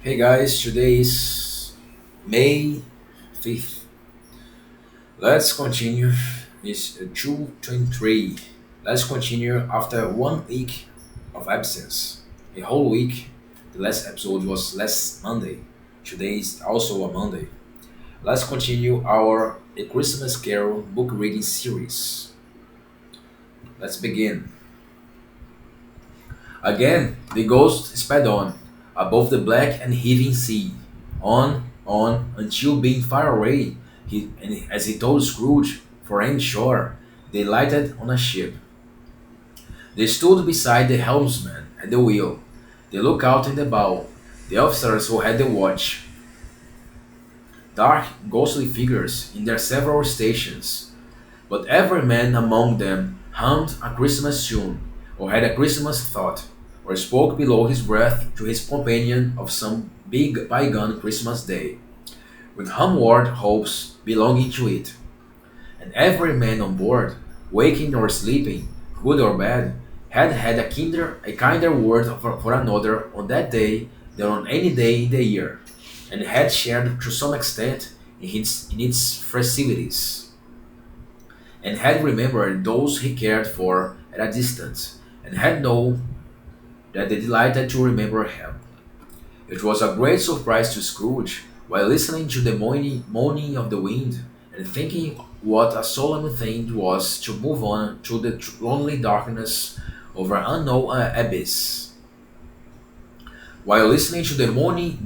Hey guys, today is May 5th. Let's continue. It's 223. Let's continue after 1 week of absence. A whole week. The last episode was last Monday. Today is also a Monday. Let's continue our A Christmas Carol book reading series. Let's begin. Again, the ghost sped on, above the black and heaving sea, on, until being far away, and as he told Scrooge, for any shore, they lighted on a ship. They stood beside the helmsman at the wheel, the lookout in the bow, the officers who had the watch, dark, ghostly figures in their several stations, but every man among them hummed a Christmas tune, or had a Christmas thought, or spoke below his breath to his companion of some big bygone Christmas day, with homeward hopes belonging to it. And every man on board, waking or sleeping, good or bad, had had a kinder word for another on that day than on any day in the year, and had shared to some extent in its festivities and had remembered those he cared for at a distance, and had known that they delighted to remember him. It was a great surprise to Scrooge, while listening to the moaning of the wind, and thinking what a solemn thing it was to move on through the lonely darkness over an unknown abyss. While listening to the moaning,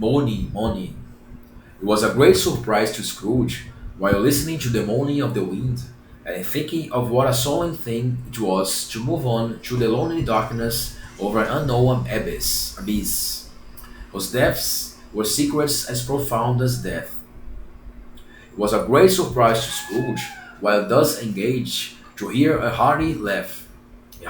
it was a great surprise to Scrooge, while listening to the moaning of the wind, and thinking of what a solemn thing it was to move on through the lonely darkness over an unknown abyss, whose depths were secrets as profound as death. It was a great surprise to Scrooge, while thus engaged, to hear a hearty laugh. It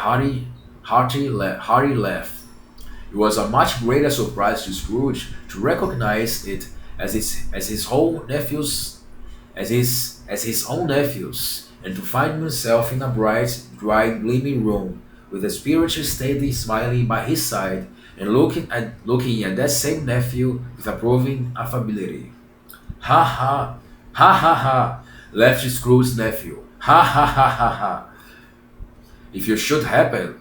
was a much greater surprise to Scrooge to recognize it as his own nephews, and to find himself in a bright, dry, gleaming room, with the spirit steadily smiling by his side, and looking at that same nephew with approving affability. Ha ha, ha ha ha, laughed Scrooge's nephew. Ha ha ha ha ha. If you should happen,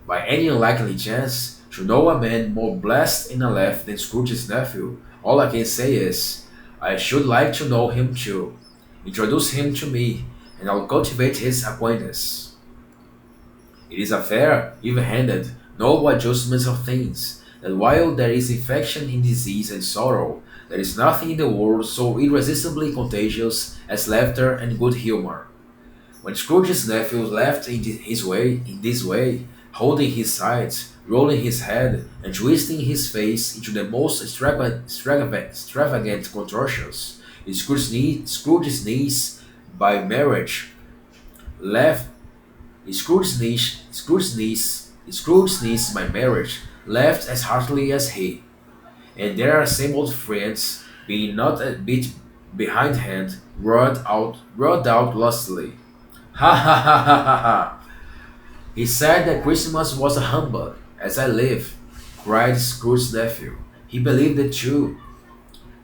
by any unlikely chance, to know a man more blessed in a laugh than Scrooge's nephew, all I can say is, I should like to know him too. Introduce him to me, and I'll cultivate his acquaintance. It is a fair, even-handed, noble adjustment of things, that while there is infection in disease and sorrow, there is nothing in the world so irresistibly contagious as laughter and good humor. When Scrooge's nephew laughed in this way, holding his sides, rolling his head, and twisting his face into the most extravagant contortions, Scrooge's niece, by marriage, laughed. Scrooge's niece by marriage, laughed as heartily as he, and their assembled friends, being not a bit behindhand, roared out lustily. Ha ha ha ha ha ha! He said that Christmas was a humbug, as I live, cried Scrooge's nephew. He believed it too.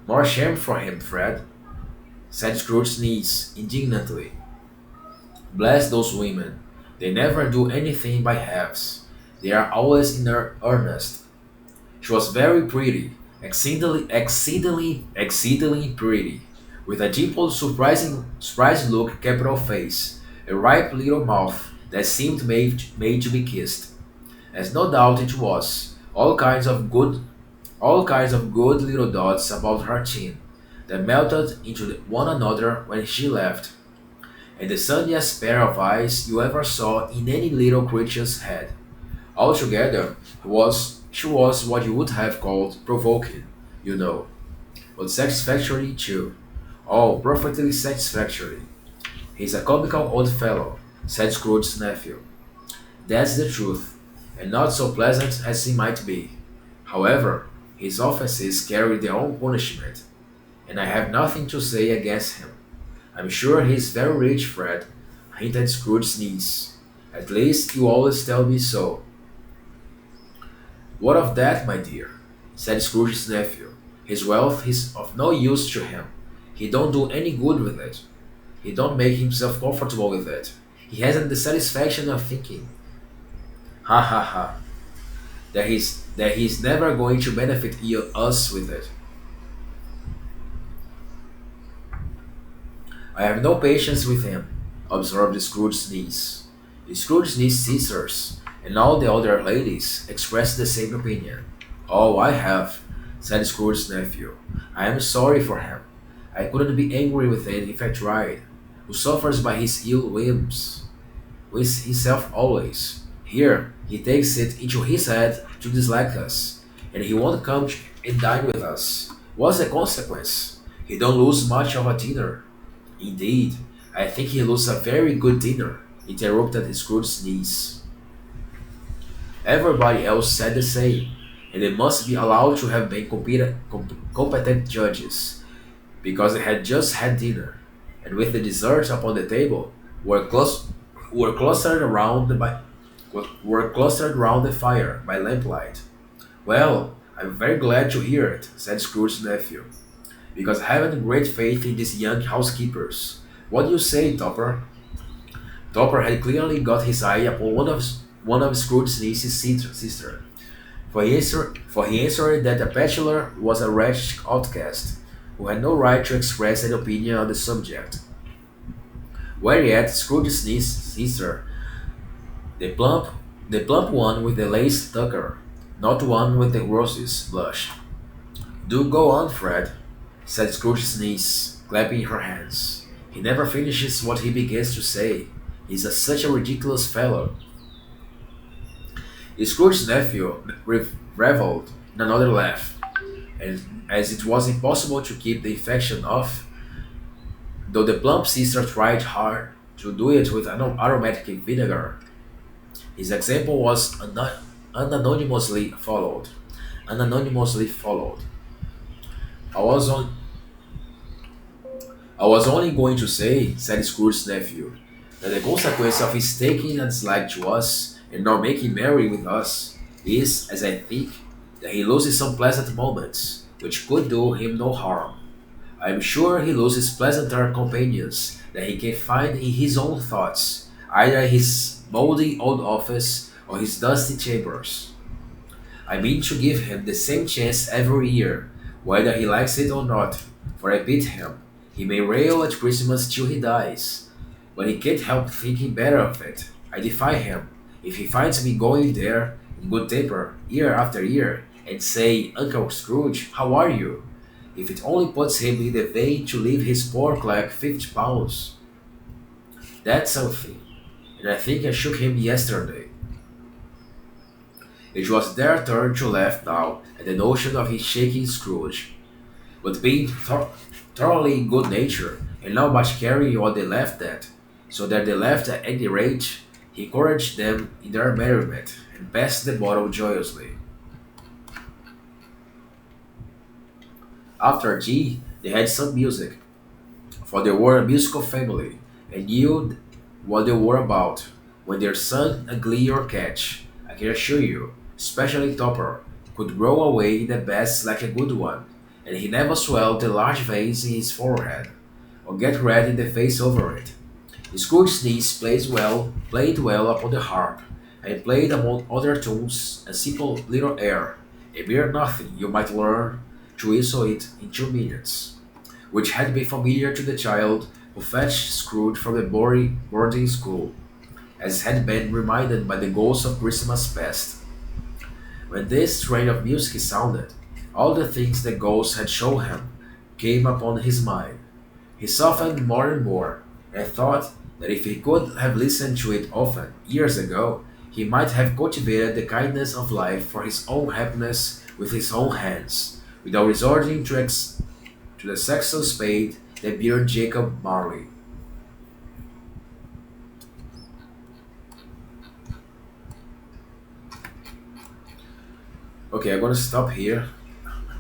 More shame for him, Fred, said Scrooge's niece indignantly. Bless those women. They never do anything by halves. They are always in earnest. She was very pretty, exceedingly pretty, with a dimpled, surprising look capital face, a ripe little mouth that seemed made to be kissed, as no doubt it was, all kinds of good little dots about her chin, that melted into one another when she laughed, and the sunniest pair of eyes you ever saw in any little creature's head. Altogether, she was what you would have called provoking, you know, but satisfactory too. Oh, perfectly satisfactory. He's a comical old fellow, said Scrooge's nephew. That's the truth, and not so pleasant as he might be. However, his offenses carry their own punishment, and I have nothing to say against him. I'm sure he's very rich, Fred, hinted Scrooge's niece. At least you always tell me so. What of that, my dear? said Scrooge's nephew. His wealth is of no use to him. He don't do any good with it. He don't make himself comfortable with it. He hasn't the satisfaction of thinking, ha ha ha, that he's never going to benefit us with it. I have no patience with him, observed Scrooge's niece. Scrooge's niece's sisters and all the other ladies expressed the same opinion. Oh, I have, said Scrooge's nephew. I am sorry for him. I couldn't be angry with him if I tried. Who suffers by his ill whims? With himself always. Here, he takes it into his head to dislike us, and he won't come and dine with us. What's the consequence? He don't lose much of a dinner. Indeed, I think he loses a very good dinner, interrupted Scrooge's niece. Everybody else said the same, and they must be allowed to have been competent judges, because they had just had dinner, and with the dessert upon the table, were, clus- were clustered around by were clustered round the fire by lamplight. Well, I'm very glad to hear it, said Scrooge's nephew, because I have great faith in these young housekeepers. What do you say, Topper? Topper had clearly got his eye upon one of Scrooge's niece's sister, for he answered that the bachelor was a wretched outcast, who had no right to express an opinion on the subject. Whereat Scrooge's niece's sister, the plump, the plump one with the lace tucker, not one with the roses, blushed. Do go on, Fred, said Scrooge's niece, clapping her hands. He never finishes what he begins to say. Such a ridiculous fellow. Scrooge's nephew reveled in another laugh, and as it was impossible to keep the infection off, though the plump sister tried hard to do it with an aromatic vinegar, his example was unanimously followed. Unanimously followed. I was on. I was only going to say, said Scrooge's nephew, that the consequence of his taking a dislike to us and not making merry with us is, as I think, that he loses some pleasant moments, which could do him no harm. I am sure he loses pleasanter companions that he can find in his own thoughts, either in his mouldy old office or his dusty chambers. I mean to give him the same chance every year, whether he likes it or not, for I pity him. He may rail at Christmas till he dies, but he can't help thinking better of it. I defy him, if he finds me going there in good temper year after year, and say, Uncle Scrooge, how are you? If it only puts him in the vein to leave his poor clerk £50. That's something, and I think I shook him yesterday. It was their turn to laugh now at the notion of his shaking Scrooge, but being thoroughly good natured and not much caring what they laughed at, so that they laughed at any rate, he encouraged them in their merriment and passed the bottle joyously. After tea, they had some music, for they were a musical family and knew what they were about when their son a glee or catch. I can assure you, especially Topper, could roll away in the bass like a good one, and he never swelled the large veins in his forehead, or get red in the face over it. Scrooge's niece played well upon the harp, and played among other tunes a simple little air, a mere nothing you might learn to whistle it in 2 minutes, which had been familiar to the child who fetched Scrooge from the boarding school, as had been reminded by the ghost of Christmas past. When this strain of music sounded, all the things the ghost had shown him came upon his mind. He softened more and more, and thought that if he could have listened to it often, years ago, he might have cultivated the kindness of life for his own happiness with his own hands, without resorting to the Saxon spade that beard Jacob Marley. Okay, I'm gonna stop here.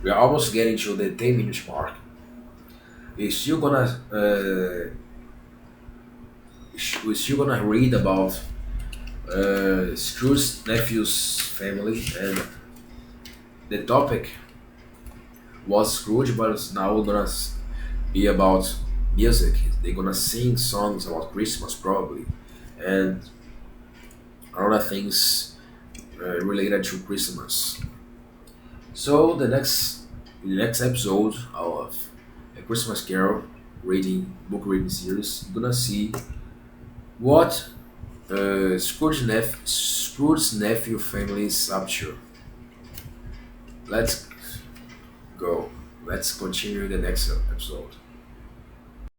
We are almost getting to the 10 minute mark. We're still gonna read about Scrooge's nephew's family, and the topic was Scrooge, but it's now gonna be about music. They're gonna sing songs about Christmas probably, and other things related to Christmas. So the next episode of a Christmas Carol book reading series, you're gonna see what Scrooge's nephew family is up to. Let's go. Let's continue the next episode.